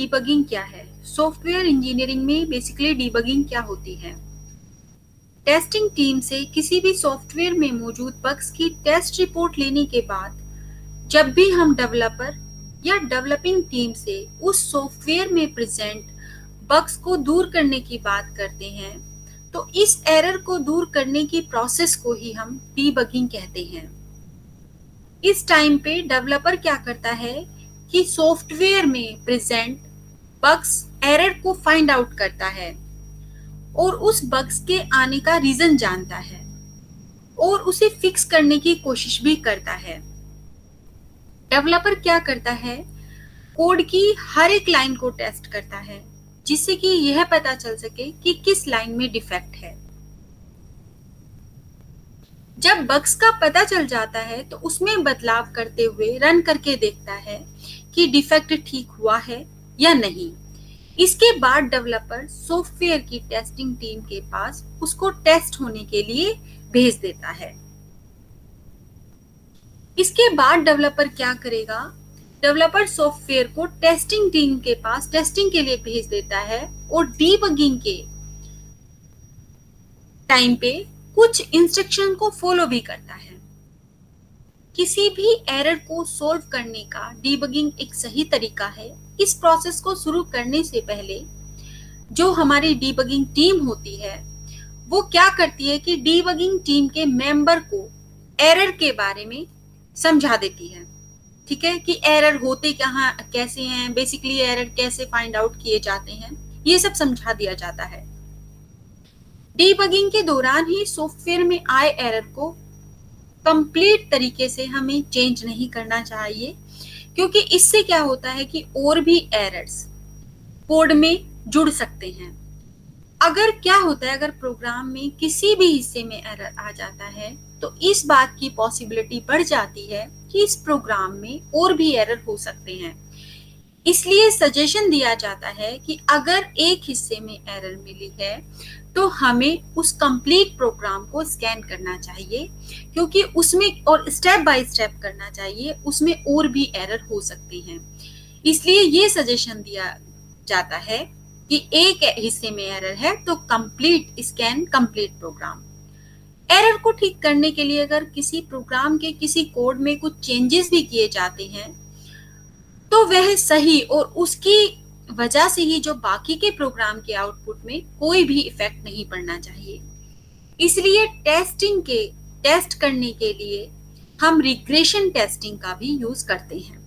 Debugging क्या है? Software engineering में बेसिकली डीबगिंग क्या होती है? टेस्टिंग टीम से किसी भी सॉफ्टवेयर में मौजूद बग्स की टेस्ट रिपोर्ट लेने के बाद जब भी हम डेवलपर या डेवलपिंग टीम से उस सॉफ्टवेयर में प्रेजेंट बग्स को दूर करने की बात करते हैं, तो इस एरर को दूर करने की प्रोसेस को ही हम डीबगिंग कहते हैं। इस टाइम पे डेवलपर क्या करता है कि सॉफ्टवेयर में प्रेजेंट बग्स एरर को फाइंड आउट करता है और उस बग्स के आने का रीजन जानता है और उसे फिक्स करने की कोशिश भी करता है। डेवलपर क्या करता है, कोड की हर एक लाइन को टेस्ट करता है जिससे कि यह पता चल सके कि किस लाइन में डिफेक्ट है। जब बग्स का पता चल जाता है तो उसमें बदलाव करते हुए रन करके देखता है कि डिफेक्ट ठीक हुआ है या नहीं। इसके बाद डेवलपर सॉफ्टवेयर की टेस्टिंग टीम के पास उसको टेस्ट होने के लिए भेज देता है। इसके बाद डेवलपर क्या करेगा, डेवलपर सॉफ्टवेयर को टेस्टिंग टीम के पास टेस्टिंग के लिए भेज देता है और डीबगिंग के टाइम पे कुछ इंस्ट्रक्शन को फॉलो भी करता है। किसी भी एरर को सॉल्व करने का डीबगिंग एक सही तरीका है। इस प्रोसेस को शुरू करने से पहले जो हमारी डीबगिंग टीम होती है वो क्या करती है कि डीबगिंग टीम के मेंबर को एरर के बारे में समझा देती है। ठीक है, कि एरर होते कहाँ कैसे हैं, बेसिकली एरर कैसे फाइंड आउट किए जाते हैं, ये सब समझा दिया जाता है। डीबगिंग के दौरान ही सॉफ्टवेयर में आए एरर को कंप्लीट तरीके से हमें चेंज नहीं करना चाहिए, क्योंकि इससे क्या होता है कि और भी एरर्स कोड में जुड़ सकते हैं। अगर क्या होता है, अगर प्रोग्राम में किसी भी हिस्से में एरर आ जाता है तो इस बात की पॉसिबिलिटी बढ़ जाती है कि इस प्रोग्राम में और भी एरर हो सकते हैं। इसलिए सजेशन दिया जाता है कि अगर एक हिस्से में एरर मिली है तो हमें उस कंप्लीट प्रोग्राम को स्कैन करना चाहिए, क्योंकि उसमें और स्टेप बाय स्टेप करना चाहिए, उसमें और भी एरर हो सकते हैं। इसलिए ये सजेशन दिया जाता है कि एक हिस्से में एरर है तो complete scan complete program. Error को ठीक करने के लिए अगर किसी प्रोग्राम के किसी कोड में कुछ चेंजेस भी किए जाते हैं तो वह सही और उसकी वजह से ही जो बाकी के प्रोग्राम के आउटपुट में कोई भी इफेक्ट नहीं पड़ना चाहिए। इसलिए टेस्ट करने के लिए हम रिग्रेशन टेस्टिंग का भी यूज करते हैं।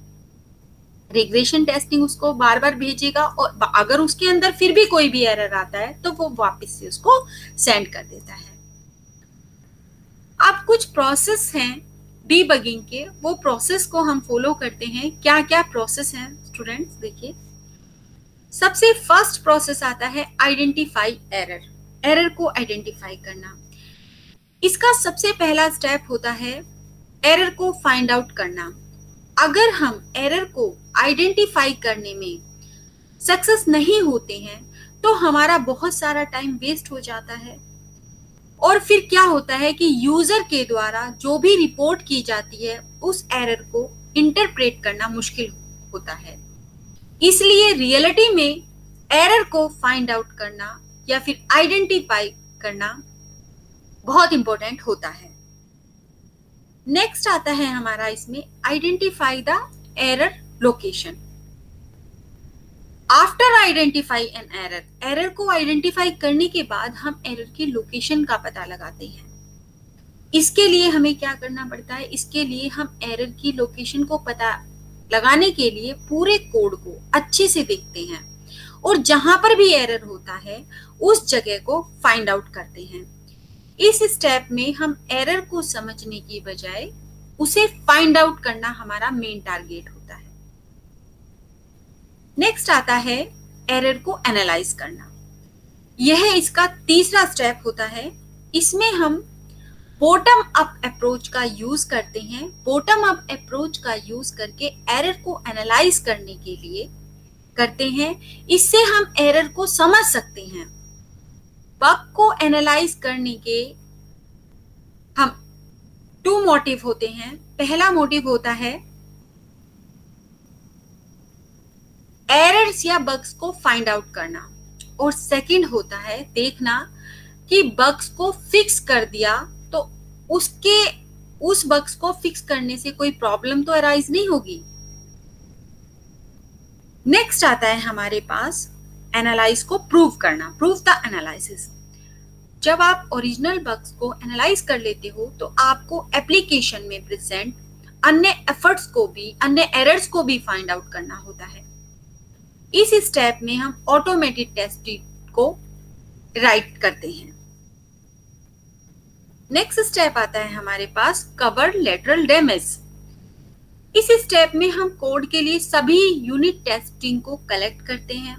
रिग्रेशन टेस्टिंग उसको बार बार भेजेगा और अगर उसके अंदर फिर भी कोई भी एरर आता है तो वो वापस से उसको सेंड कर देता है। अब कुछ प्रोसेस हैं डीबगिंग के, वो प्रोसेस को हम फॉलो करते हैं। क्या क्या प्रोसेस हैं स्टूडेंट्स, देखिए। सबसे फर्स्ट प्रोसेस आता है आइडेंटिफाई एरर, एरर को आइडेंटिफाई करना। इसका सबसे पहला स्टेप होता है एरर को फाइंड आउट करना। अगर हम एरर को आइडेंटिफाई करने में सक्सेस नहीं होते हैं तो हमारा बहुत सारा टाइम वेस्ट हो जाता है और फिर क्या होता है कि यूजर के द्वारा जो भी रिपोर्ट की जाती है उस एरर को इंटरप्रेट करना मुश्किल होता है। इसलिए रियलिटी में एरर को फाइंड आउट करना या फिर आइडेंटिफाई करना बहुत इंपॉर्टेंट होता है। नेक्स्ट आता है हमारा इसमें identify the error location. After identify an error, error को आइडेंटिफाई करने के बाद हम एरर की लोकेशन का पता लगाते हैं। इसके लिए हमें क्या करना पड़ता है, इसके लिए हम एरर की लोकेशन को पता लगाने के लिए पूरे कोड को अच्छे से देखते हैं और जहां पर भी एरर होता है उस जगह को फाइंड आउट करते हैं। इस स्टेप में हम एरर को समझने की बजाय उसे फाइंड आउट करना हमारा मेन टारगेट होता है। नेक्स्ट आता है एरर को एनालाइज करना। यह इसका तीसरा स्टेप होता है। इसमें हम बॉटम अप अप्रोच का यूज करते हैं। बॉटम अप अप्रोच का यूज करके एरर को एनालाइज करने के लिए करते हैं। इससे हम एरर को समझ सकते हैं। बग को एनालाइज करने के हम 2 मोटिव होते हैं। पहला मोटिव होता है एरर्स या बग्स को फाइंड आउट करना, और सेकंड होता है देखना कि बग्स को फिक्स कर दिया तो उसके उस बग्स को फिक्स करने से कोई प्रॉब्लम तो अराइज नहीं होगी। नेक्स्ट आता है हमारे पास एनालाइज को प्रूव करना, प्रूव द एनालिसिस। जब आप ओरिजिनल बग्स को एनालाइज कर लेते हो तो आपको एप्लीकेशन में प्रेजेंट अन्य एफर्ट्स को भी, अन्य एरर्स को भी फाइंड आउट करना होता है। इस स्टेप में हम ऑटोमेटेड टेस्ट को राइट करते हैं। नेक्स्ट स्टेप आता है हमारे पास कवर लेटरल डैमेज। इस स्टेप में हम कोड के लिए सभी यूनिट टेस्टिंग को कलेक्ट करते हैं,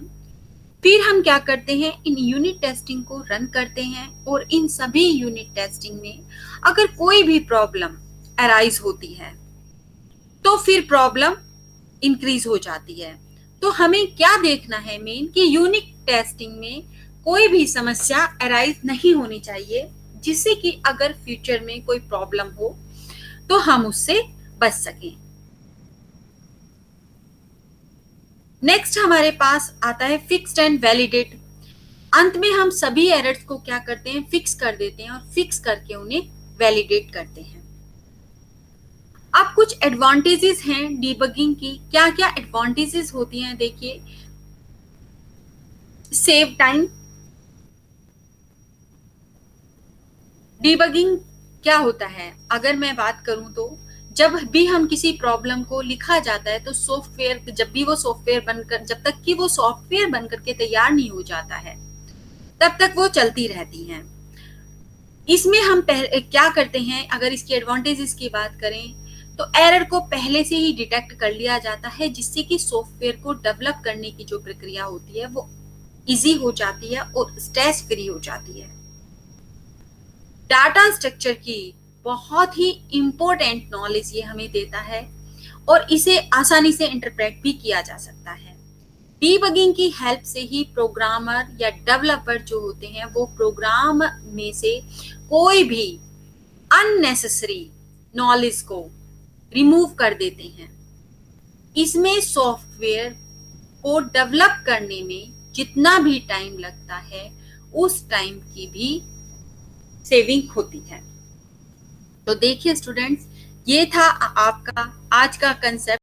फिर हम क्या करते हैं, इन यूनिट टेस्टिंग को रन करते हैं, और इन सभी यूनिट टेस्टिंग में अगर कोई भी प्रॉब्लम अराइज होती है तो फिर प्रॉब्लम इंक्रीज हो जाती है। तो हमें क्या देखना है मेन, कि यूनिट टेस्टिंग में कोई भी समस्या अराइज नहीं होनी चाहिए, जिससे कि अगर फ्यूचर में कोई प्रॉब्लम हो तो हम उससे बच सकें। नेक्स्ट हमारे पास आता है फिक्स्ड एंड वैलिडेट। अंत में हम सभी एरर्स को क्या करते हैं, फिक्स कर देते हैं, और फिक्स करके उन्हें वैलिडेट करते हैं। अब कुछ एडवांटेजेस हैं डीबगिंग की। क्या क्या एडवांटेजेस होती हैं, देखिए, सेव टाइम। डीबगिंग क्या होता है, अगर मैं बात करूं तो जब भी हम किसी प्रॉब्लम को लिखा जाता है तो सॉफ्टवेयर, जब भी वो सॉफ्टवेयर बनकर, जब तक कि वो सॉफ्टवेयर बनकर के तैयार नहीं हो जाता है तब तक वो चलती रहती हैं। इसमें हम क्या करते हैं, अगर इसकी एडवांटेजेस की बात करें तो एरर को पहले से ही डिटेक्ट कर लिया जाता है, जिससे कि सॉफ्टवेयर को डेवलप करने की जो प्रक्रिया होती है वो इजी हो जाती है और स्ट्रेस फ्री हो जाती है। डाटा स्ट्रक्चर की बहुत ही इंपॉर्टेंट नॉलेज ये हमें देता है, और इसे आसानी से इंटरप्रेट भी किया जा सकता है। डीबगिंग की हेल्प से ही प्रोग्रामर या डेवलपर जो होते हैं वो प्रोग्राम में से कोई भी अननेसेसरी नॉलेज को रिमूव कर देते हैं। इसमें सॉफ्टवेयर को डेवलप करने में जितना भी टाइम लगता है उस टाइम की भी सेविंग होती है। तो देखिए स्टूडेंट्स, ये था आपका आज का कंसेप्ट